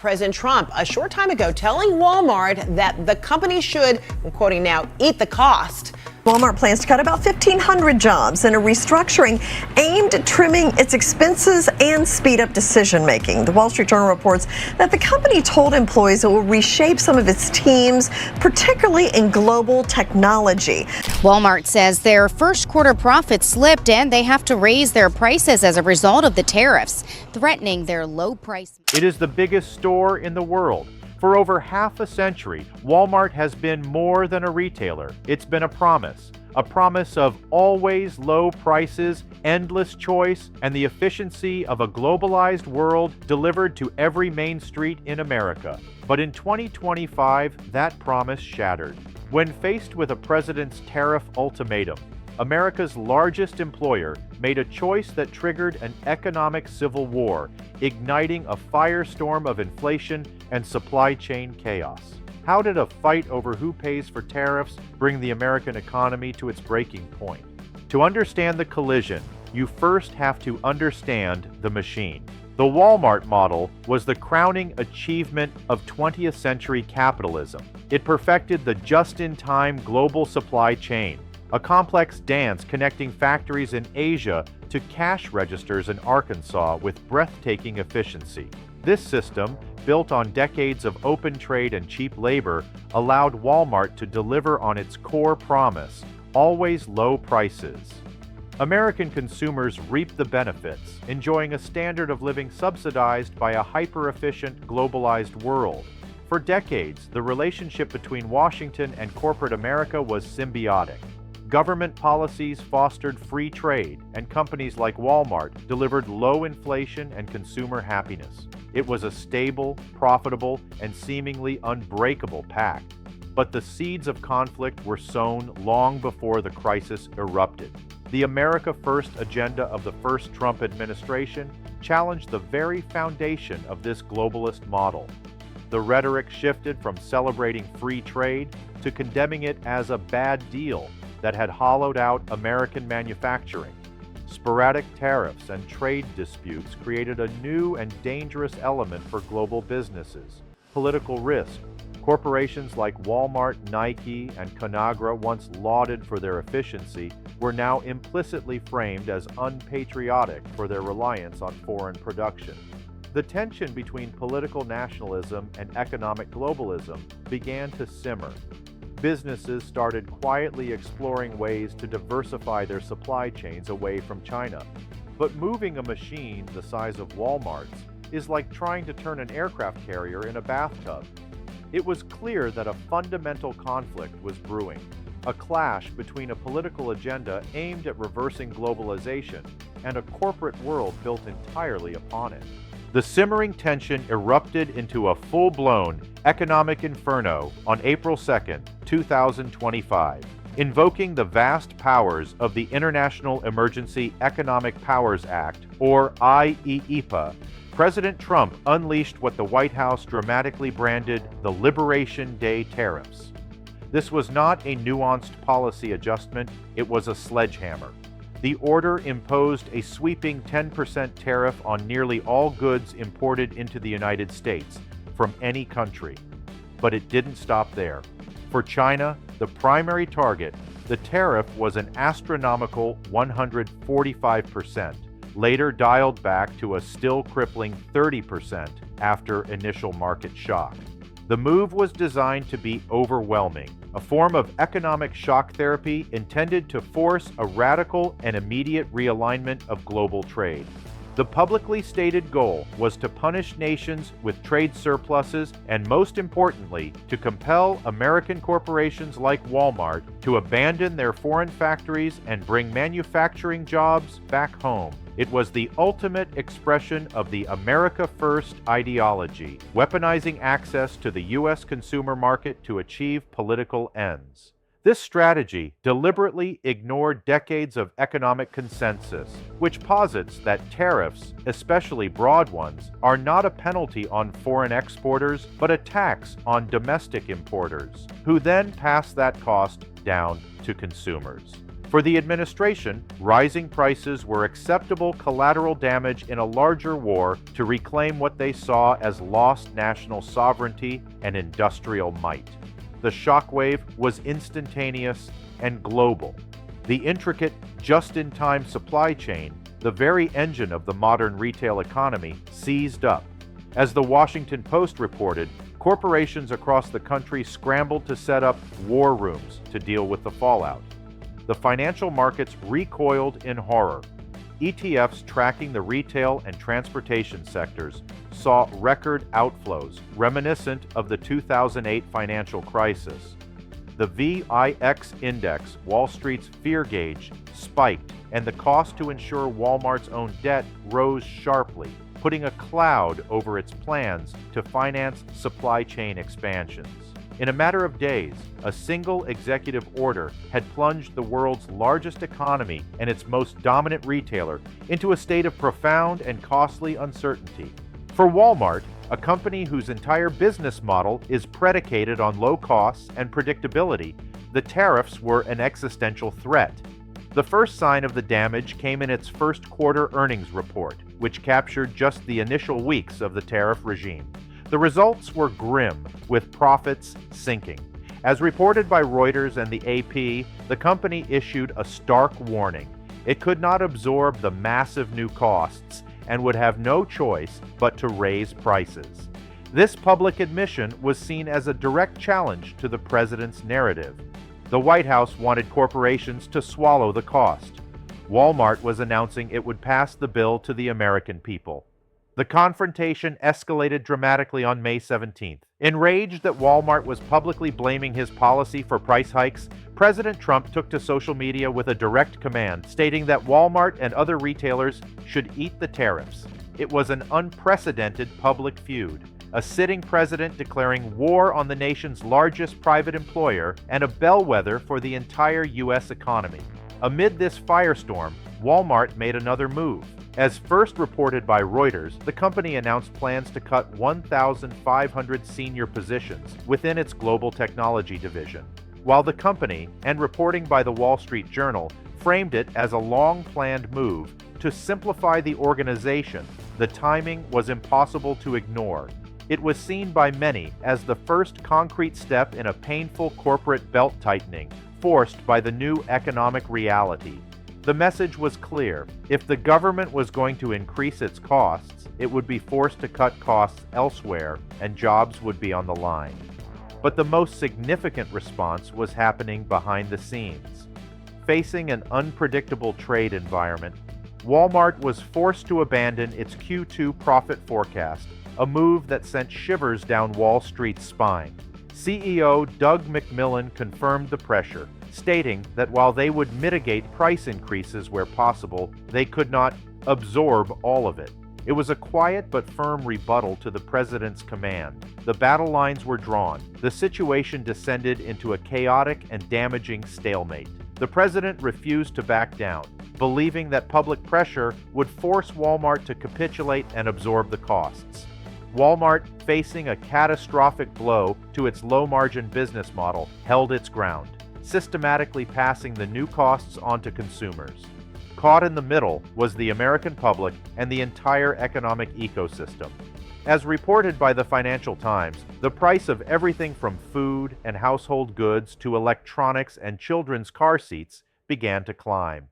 President Trump a short time ago telling Walmart that the company should, I'm quoting now, eat the cost. Walmart plans to cut about 1,500 jobs in a restructuring aimed at trimming its expenses and speed up decision making. The Wall Street Journal reports that the company told employees it will reshape some of its teams, particularly in global technology. Walmart says their first quarter profits slipped and they have to raise their prices as a result of the tariffs, threatening their low price. It is the biggest store in the world. For over half a century, Walmart has been more than a retailer. It's been a promise of always low prices, endless choice, and the efficiency of a globalized world delivered to every main street in America. But in 2025, that promise shattered. When faced with a president's tariff ultimatum, America's largest employer made a choice that triggered an economic civil war, igniting a firestorm of inflation and supply chain chaos. How did a fight over who pays for tariffs bring the American economy to its breaking point? To understand the collision, you first have to understand the machine. The Walmart model was the crowning achievement of 20th century capitalism. It perfected the just-in-time global supply chain, a complex dance connecting factories in Asia to cash registers in Arkansas with breathtaking efficiency. This system, built on decades of open trade and cheap labor, allowed Walmart to deliver on its core promise, always low prices. American consumers reap the benefits, enjoying a standard of living subsidized by a hyper-efficient, globalized world. For decades, the relationship between Washington and corporate America was symbiotic. Government policies fostered free trade, and companies like Walmart delivered low inflation and consumer happiness. It was a stable, profitable, and seemingly unbreakable pact. But the seeds of conflict were sown long before the crisis erupted. The America First agenda of the first Trump administration challenged the very foundation of this globalist model. The rhetoric shifted from celebrating free trade to condemning it as a bad deal that had hollowed out American manufacturing. Sporadic tariffs and trade disputes created a new and dangerous element for global businesses: political risk. Corporations like Walmart, Nike, and Conagra, once lauded for their efficiency, were now implicitly framed as unpatriotic for their reliance on foreign production. The tension between political nationalism and economic globalism began to simmer. Businesses started quietly exploring ways to diversify their supply chains away from China. But moving a machine the size of Walmart's is like trying to turn an aircraft carrier in a bathtub. It was clear that a fundamental conflict was brewing, a clash between a political agenda aimed at reversing globalization and a corporate world built entirely upon it. The simmering tension erupted into a full-blown economic inferno on April 2, 2025. Invoking the vast powers of the International Emergency Economic Powers Act, or IEEPA, President Trump unleashed what the White House dramatically branded the Liberation Day tariffs. This was not a nuanced policy adjustment, it was a sledgehammer. The order imposed a sweeping 10% tariff on nearly all goods imported into the United States from any country. But it didn't stop there. For China, the primary target, the tariff was an astronomical 145%, later dialed back to a still crippling 30% after initial market shock. The move was designed to be overwhelming, a form of economic shock therapy intended to force a radical and immediate realignment of global trade. The publicly stated goal was to punish nations with trade surpluses and, most importantly, to compel American corporations like Walmart to abandon their foreign factories and bring manufacturing jobs back home. It was the ultimate expression of the America First ideology, weaponizing access to the U.S. consumer market to achieve political ends. This strategy deliberately ignored decades of economic consensus, which posits that tariffs, especially broad ones, are not a penalty on foreign exporters, but a tax on domestic importers, who then pass that cost down to consumers. For the administration, rising prices were acceptable collateral damage in a larger war to reclaim what they saw as lost national sovereignty and industrial might. The shockwave was instantaneous and global. The intricate, just-in-time supply chain, the very engine of the modern retail economy, seized up. As the Washington Post reported, corporations across the country scrambled to set up war rooms to deal with the fallout. The financial markets recoiled in horror. ETFs tracking the retail and transportation sectors saw record outflows reminiscent of the 2008 financial crisis. The VIX index, Wall Street's fear gauge, spiked, and the cost to insure Walmart's own debt rose sharply, putting a cloud over its plans to finance supply chain expansions. In a matter of days, a single executive order had plunged the world's largest economy and its most dominant retailer into a state of profound and costly uncertainty. For Walmart, a company whose entire business model is predicated on low costs and predictability, the tariffs were an existential threat. The first sign of the damage came in its first quarter earnings report, which captured just the initial weeks of the tariff regime. The results were grim, with profits sinking. As reported by Reuters and the AP, the company issued a stark warning. It could not absorb the massive new costs and would have no choice but to raise prices. This public admission was seen as a direct challenge to the president's narrative. The White House wanted corporations to swallow the cost. Walmart was announcing it would pass the bill to the American people. The confrontation escalated dramatically on May 17th. Enraged that Walmart was publicly blaming his policy for price hikes, President Trump took to social media with a direct command stating that Walmart and other retailers should eat the tariffs. It was an unprecedented public feud, a sitting president declaring war on the nation's largest private employer and a bellwether for the entire U.S. economy. Amid this firestorm, Walmart made another move. As first reported by Reuters, the company announced plans to cut 1,500 senior positions within its global technology division. While the company, and reporting by the Wall Street Journal, framed it as a long-planned move to simplify the organization, the timing was impossible to ignore. It was seen by many as the first concrete step in a painful corporate belt-tightening forced by the new economic reality. The message was clear. If the government was going to increase its costs, it would be forced to cut costs elsewhere, and jobs would be on the line. But the most significant response was happening behind the scenes. Facing an unpredictable trade environment, Walmart was forced to abandon its Q2 profit forecast, a move that sent shivers down Wall Street's spine. CEO Doug McMillon confirmed the pressure, stating that while they would mitigate price increases where possible, they could not absorb all of it. It was a quiet but firm rebuttal to the president's command. The battle lines were drawn. The situation descended into a chaotic and damaging stalemate. The president refused to back down, believing that public pressure would force Walmart to capitulate and absorb the costs. Walmart, facing a catastrophic blow to its low-margin business model, held its ground, systematically passing the new costs on to consumers. Caught in the middle was the American public and the entire economic ecosystem. As reported by the Financial Times, the price of everything from food and household goods to electronics and children's car seats began to climb.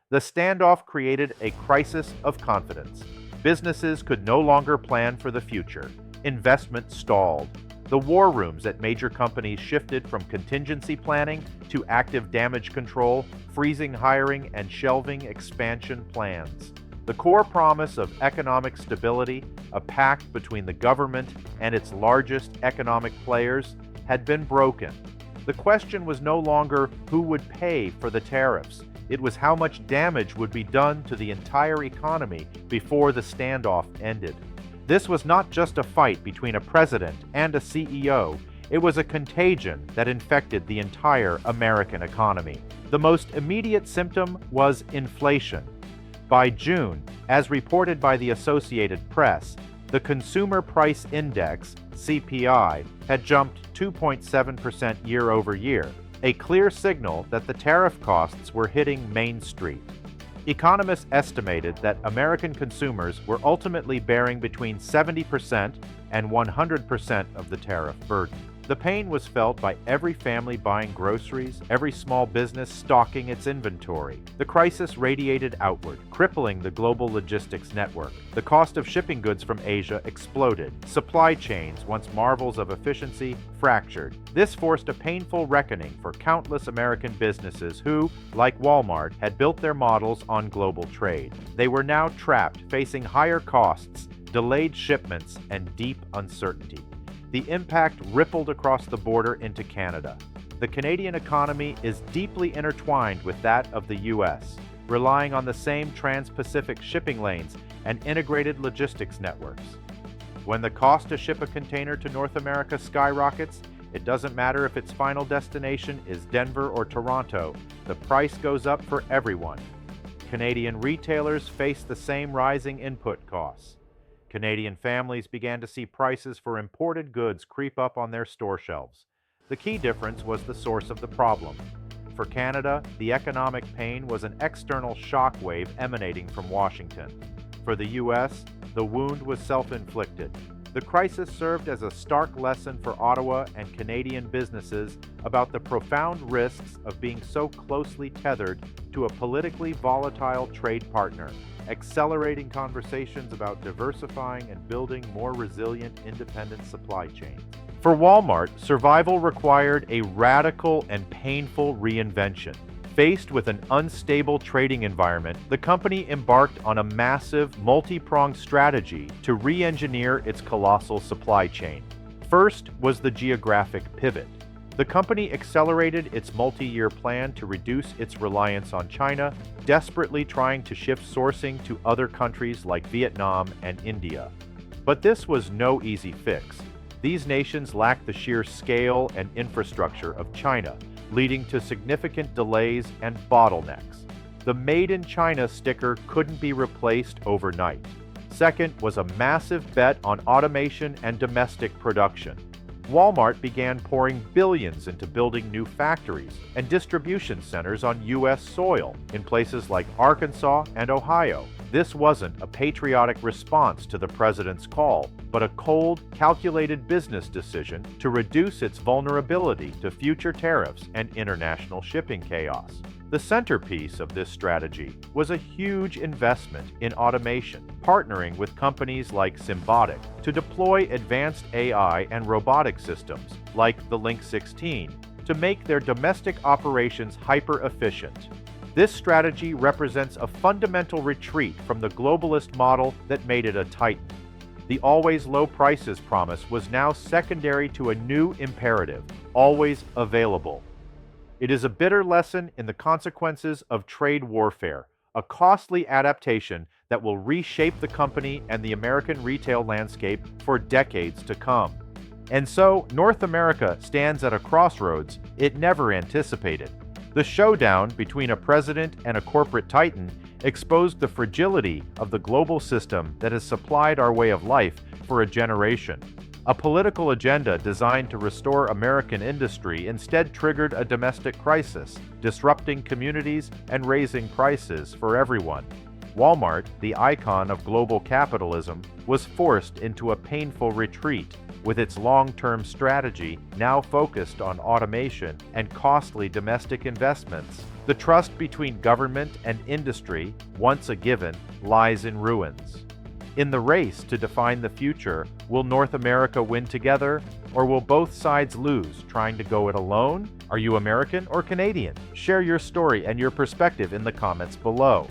The standoff created a crisis of confidence. Businesses could no longer plan for the future. Investment stalled. The war rooms at major companies shifted from contingency planning to active damage control, freezing hiring and shelving expansion plans. The core promise of economic stability, a pact between the government and its largest economic players, had been broken. The question was no longer who would pay for the tariffs. It was how much damage would be done to the entire economy before the standoff ended. This was not just a fight between a president and a CEO. It was a contagion that infected the entire American economy. The most immediate symptom was inflation. By June, as reported by the Associated Press, the Consumer Price Index, CPI, had jumped 2.7% year over year. a clear signal that the tariff costs were hitting Main Street. Economists estimated that American consumers were ultimately bearing between 70% and 100% of the tariff burden. The pain was felt by every family buying groceries, every small business stocking its inventory. The crisis radiated outward, crippling the global logistics network. The cost of shipping goods from Asia exploded. Supply chains, once marvels of efficiency, fractured. This forced a painful reckoning for countless American businesses who, like Walmart, had built their models on global trade. They were now trapped, facing higher costs, delayed shipments, and deep uncertainty. The impact rippled across the border into Canada. The Canadian economy is deeply intertwined with that of the U.S., relying on the same trans-Pacific shipping lanes and integrated logistics networks. When the cost to ship a container to North America skyrockets, it doesn't matter if its final destination is Denver or Toronto, the price goes up for everyone. Canadian retailers face the same rising input costs. Canadian families began to see prices for imported goods creep up on their store shelves. The key difference was the source of the problem. For Canada, the economic pain was an external shockwave emanating from Washington. For the U.S., the wound was self-inflicted. The crisis served as a stark lesson for Ottawa and Canadian businesses about the profound risks of being so closely tethered to a politically volatile trade partner, accelerating conversations about diversifying and building more resilient, independent supply chains. For Walmart, survival required a radical and painful reinvention. Faced with an unstable trading environment, the company embarked on a massive, multi-pronged strategy to re-engineer its colossal supply chain. First was the geographic pivot. The company accelerated its multi-year plan to reduce its reliance on China, desperately trying to shift sourcing to other countries like Vietnam and India. But this was no easy fix. These nations lacked the sheer scale and infrastructure of China, leading to significant delays and bottlenecks. The Made in China sticker couldn't be replaced overnight. Second was a massive bet on automation and domestic production. Walmart began pouring billions into building new factories and distribution centers on U.S. soil in places like Arkansas and Ohio. This wasn't a patriotic response to the president's call, but a cold, calculated business decision to reduce its vulnerability to future tariffs and international shipping chaos. The centerpiece of this strategy was a huge investment in automation, partnering with companies like Symbotic to deploy advanced AI and robotic systems like the Link 16 to make their domestic operations hyper-efficient. This strategy represents a fundamental retreat from the globalist model that made it a titan. The always low prices promise was now secondary to a new imperative, always available. It is a bitter lesson in the consequences of trade warfare, a costly adaptation that will reshape the company and the American retail landscape for decades to come. And so, North America stands at a crossroads it never anticipated. The showdown between a president and a corporate titan exposed the fragility of the global system that has supplied our way of life for a generation. A political agenda designed to restore American industry instead triggered a domestic crisis, disrupting communities and raising prices for everyone. Walmart, the icon of global capitalism, was forced into a painful retreat, with its long-term strategy now focused on automation and costly domestic investments. The trust between government and industry, once a given, lies in ruins. In the race to define the future, will North America win together, or will both sides lose trying to go it alone? Are you American or Canadian? Share your story and your perspective in the comments below.